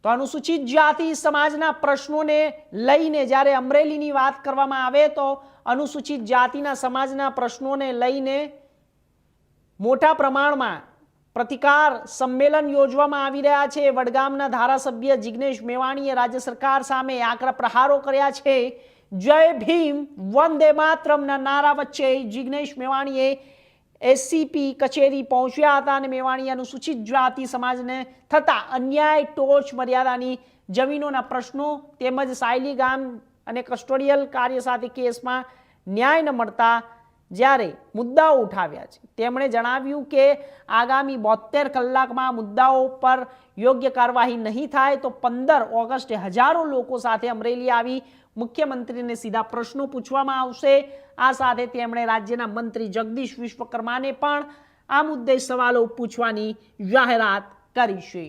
તો અનુસૂચિત જાતિ સમાજના પ્રશ્નોને લઈને જ્યારે અમરેલીની વાત કરવામાં આવે તો અનુસૂચિત જાતિના સમાજના પ્રશ્નોને લઈને મોટા પ્રમાણમાં પ્રતિકાર સંમેલન યોજવામાં આવી રહ્યા છે। વડગામના ધારાસભ્ય જિગ્નેશ મેવાણીએ રાજ્ય સરકાર સામે આકરા પ્રહારો કર્યા છે। જય ભીમ વંદે માતરમના નારા વચ્ચે જિગ્નેશ મેવાણીએ એસસીપી કચેરી પહોંચ્યા હતા અને મેવાણીએ અનુસૂચિત જાતિ સમાજને થતા અન્યાય, ટોચ મર્યાદાની જમીનોના પ્રશ્નો તેમજ સાયલી ગામ અને કસ્ટોડિયલ કાર્ય સાથે કેસમાં ન્યાય ન મળતા જ્યારે મુદ્દાઓ ઉઠાવ્યા છે। તેમણે જણાવ્યું કે આગામી 72 કલાકમાં મુદ્દાઓ પર યોગ્ય કાર્યવાહી નહીં થાય તો 15 ઓગસ્ટે હજારો લોકો સાથે અમરેલી આવી મુખ્યમંત્રીને સીધા પ્રશ્નો પૂછવામાં આવશે। આ સાથે તેમણે રાજ્યના મંત્રી જગદીશ વિશ્વકર્માને પણ આ મુદ્દે સવાલો પૂછવાની જાહેરાત કરી છે।